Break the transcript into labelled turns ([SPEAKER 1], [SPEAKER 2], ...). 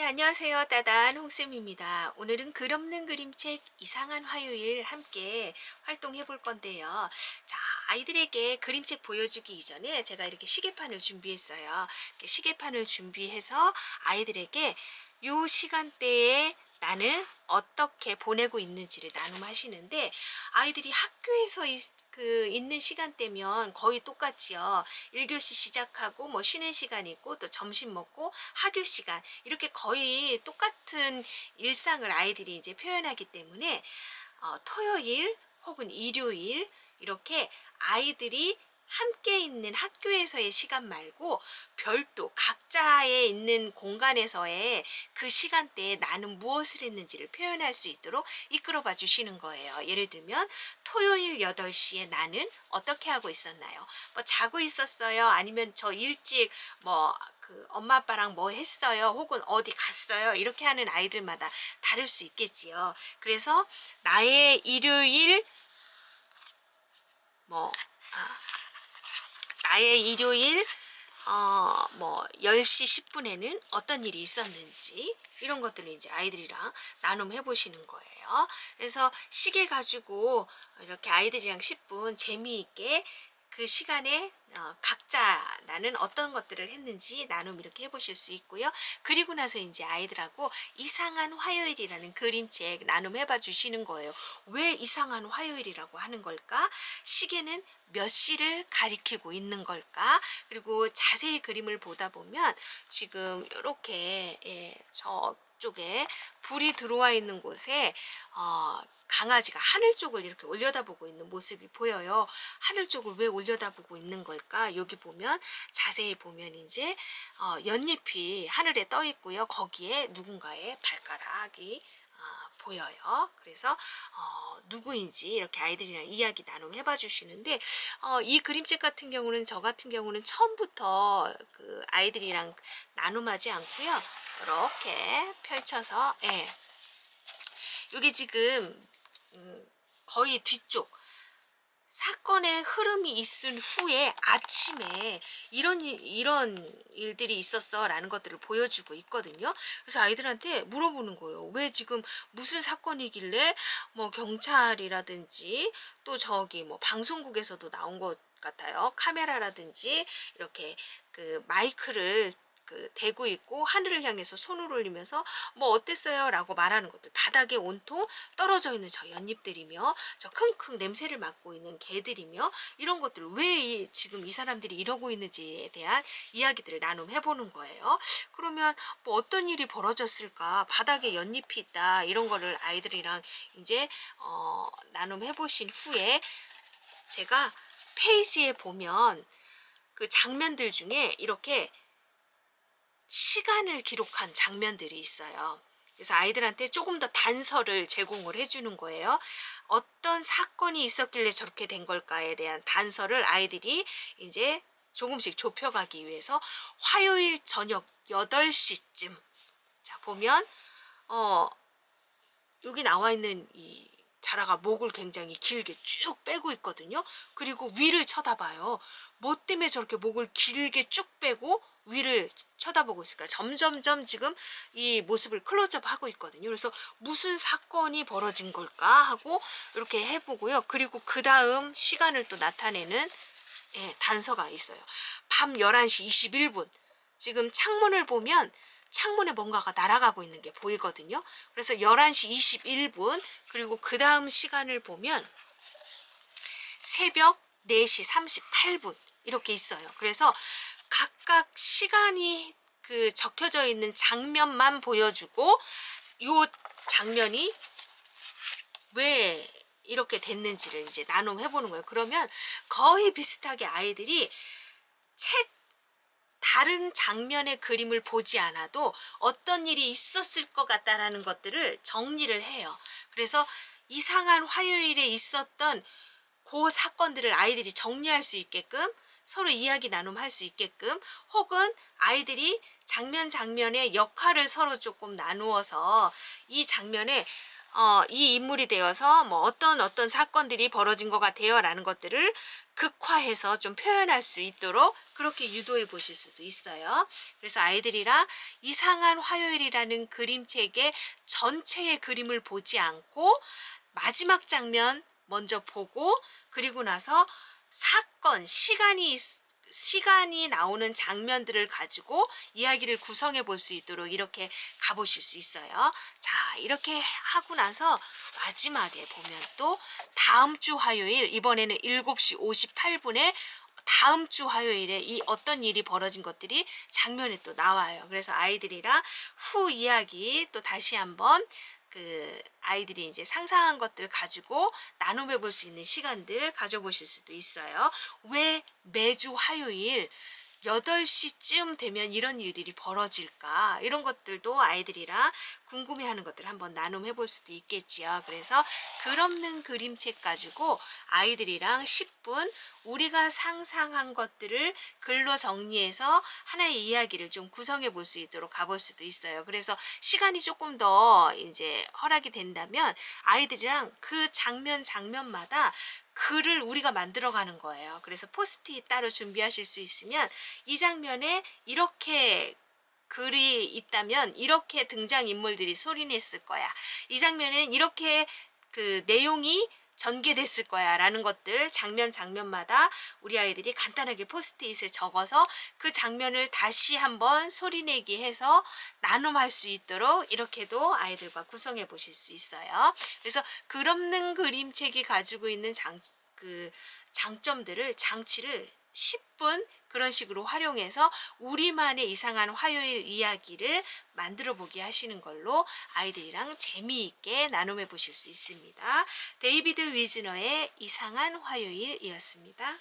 [SPEAKER 1] 네, 안녕하세요. 따단 홍쌤입니다. 오늘은 글 없는 그림책 이상한 화요일 함께 활동해 볼 건데요. 자, 아이들에게 그림책 보여주기 이전에 제가 이렇게 시계판을 준비했어요. 이렇게 시계판을 준비해서 아이들에게 요 시간대에 나는 어떻게 보내고 있는지를 나눔하시는데 아이들이 학교에서 있는 시간대면 거의 똑같지요. 1교시 시작하고 뭐 쉬는 시간 있고 또 점심 먹고 학교 시간 이렇게 거의 똑같은 일상을 아이들이 이제 표현하기 때문에 토요일 혹은 일요일 이렇게 아이들이 함께 있는 학교에서의 시간 말고 별도 각자의 있는 공간에서의 그 시간대에 나는 무엇을 했는지를 표현할 수 있도록 이끌어 봐 주시는 거예요. 예를 들면 토요일 8시에 나는 어떻게 하고 있었나요? 뭐 자고 있었어요? 아니면 저 일찍 뭐 그 엄마 아빠랑 뭐 했어요? 혹은 어디 갔어요? 이렇게 하는 아이들마다 다를 수 있겠지요. 그래서 나의 일요일 뭐 아, 나의 일요일 뭐 10시 10분에는 어떤 일이 있었는지 이런 것들을 이제 아이들이랑 나눔해 보시는 거예요. 그래서 시계 가지고 이렇게 아이들이랑 10분 재미있게 그 시간에 각자 나는 어떤 것들을 했는지 나눔 이렇게 해보실 수 있고요. 그리고 나서 이제 아이들하고 이상한 화요일이라는 그림책 나눔해봐 주시는 거예요. 왜 이상한 화요일이라고 하는 걸까? 시계는 몇 시를 가리키고 있는 걸까? 그리고 자세히 그림을 보다 보면 지금 이렇게 저쪽에 불이 들어와 있는 곳에 강아지가 하늘 쪽을 이렇게 올려다보고 있는 모습이 보여요. 하늘 쪽을 왜 올려다보고 있는 걸까? 여기 보면 자세히 보면 이제 연잎이 하늘에 떠 있고요. 거기에 누군가의 발가락이 보여요. 그래서 누구인지 이렇게 아이들이랑 이야기 나눔 해봐 주시는데 이 그림책 같은 경우는 저 같은 경우는 처음부터 그 아이들이랑 나눔하지 않고요. 이렇게 펼쳐서 여기 지금 거의 뒤쪽 사건의 흐름이 있은 후에 아침에 이런 일들이 있었어 라는 것들을 보여주고 있거든요. 그래서 아이들한테 물어보는 거예요. 왜 지금 무슨 사건이길래 뭐 경찰이라든지 또 저기 뭐 방송국에서도 나온 것 같아요. 카메라라든지 이렇게 그 마이크를 대고 있고 하늘을 향해서 손을 올리면서 뭐 어땠어요? 라고 말하는 것들 바닥에 온통 떨어져 있는 저 연잎들이며 저 킁킁 냄새를 맡고 있는 개들이며 이런 것들 왜 지금 이 사람들이 이러고 있는지에 대한 이야기들을 나눔해 보는 거예요. 그러면 뭐 어떤 일이 벌어졌을까? 바닥에 연잎이 있다. 이런 거를 아이들이랑 이제 나눔해 보신 후에 제가 페이지에 보면 그 장면들 중에 이렇게 시간을 기록한 장면들이 있어요. 그래서 아이들한테 조금 더 단서를 제공을 해주는 거예요. 어떤 사건이 있었길래 저렇게 된 걸까에 대한 단서를 아이들이 이제 조금씩 좁혀가기 위해서 화요일 저녁 8시쯤 자 보면 어 여기 나와 있는 이 자라가 목을 굉장히 길게 쭉 빼고 있거든요. 그리고 위를 쳐다봐요. 뭐 때문에 저렇게 목을 길게 쭉 빼고 위를 쳐다보고 있을까? 점점점 지금 이 모습을 클로즈업 하고 있거든요. 그래서 무슨 사건이 벌어진 걸까 하고 이렇게 해보고요. 그리고 그 다음 시간을 또 나타내는 단서가 있어요. 밤 11시 21분. 지금 창문을 보면 창문에 뭔가가 날아가고 있는 게 보이거든요. 그래서 11시 21분 그리고 그 다음 시간을 보면 새벽 4시 38분 이렇게 있어요. 그래서 각각 시간이 그 적혀져 있는 장면만 보여주고 요 장면이 왜 이렇게 됐는지를 이제 나눔해 보는 거예요. 그러면 거의 비슷하게 아이들이 책 다른 장면의 그림을 보지 않아도 어떤 일이 있었을 것 같다라는 것들을 정리를 해요. 그래서 이상한 화요일에 있었던 그 사건들을 아이들이 정리할 수 있게끔 서로 이야기 나눔할 수 있게끔 혹은 아이들이 장면 장면의 역할을 서로 조금 나누어서 이 장면에 이 인물이 되어서 뭐 어떤 사건들이 벌어진 것 같아요라는 것들을 극화해서 좀 표현할 수 있도록 그렇게 유도해 보실 수도 있어요. 그래서 아이들이랑 이상한 화요일이라는 그림책의 전체의 그림을 보지 않고 마지막 장면 먼저 보고 그리고 나서 사건, 시간이 나오는 장면들을 가지고 이야기를 구성해 볼 수 있도록 이렇게 가보실 수 있어요. 자, 이렇게 하고 나서 마지막에 보면 또 다음 주 화요일, 이번에는 7시 58분에 다음 주 화요일에 이 어떤 일이 벌어진 것들이 장면에 또 나와요. 그래서 아이들이랑 후 이야기 또 다시 한번 아이들이 이제 상상한 것들 가지고 나눔해 볼 수 있는 시간들 가져보실 수도 있어요. 왜 매주 화요일 8시쯤 되면 이런 일들이 벌어질까? 이런 것들도 아이들이랑 궁금해하는 것들 한번 나눔해 볼 수도 있겠지요. 그래서 글 없는 그림책 가지고 아이들이랑 10분 우리가 상상한 것들을 글로 정리해서 하나의 이야기를 좀 구성해 볼 수 있도록 가볼 수도 있어요. 그래서 시간이 조금 더 이제 허락이 된다면 아이들이랑 그 장면마다 글을 우리가 만들어가는 거예요. 그래서 포스트잇 따로 준비하실 수 있으면 이 장면에 이렇게 글이 있다면 이렇게 등장인물들이 소리냈을 거야. 이 장면에는 이렇게 내용이 전개됐을 거야 라는 것들 장면마다 우리 아이들이 간단하게 포스트잇에 적어서 그 장면을 다시 한번 소리내기 해서 나눔할 수 있도록 이렇게도 아이들과 구성해 보실 수 있어요. 그래서 글 없는 그림책이 가지고 있는 장치를 10분 그런 식으로 활용해서 우리만의 이상한 화요일 이야기를 만들어 보게 하시는 걸로 아이들이랑 재미있게 나눔해 보실 수 있습니다. 데이비드 위즈너의 이상한 화요일이었습니다.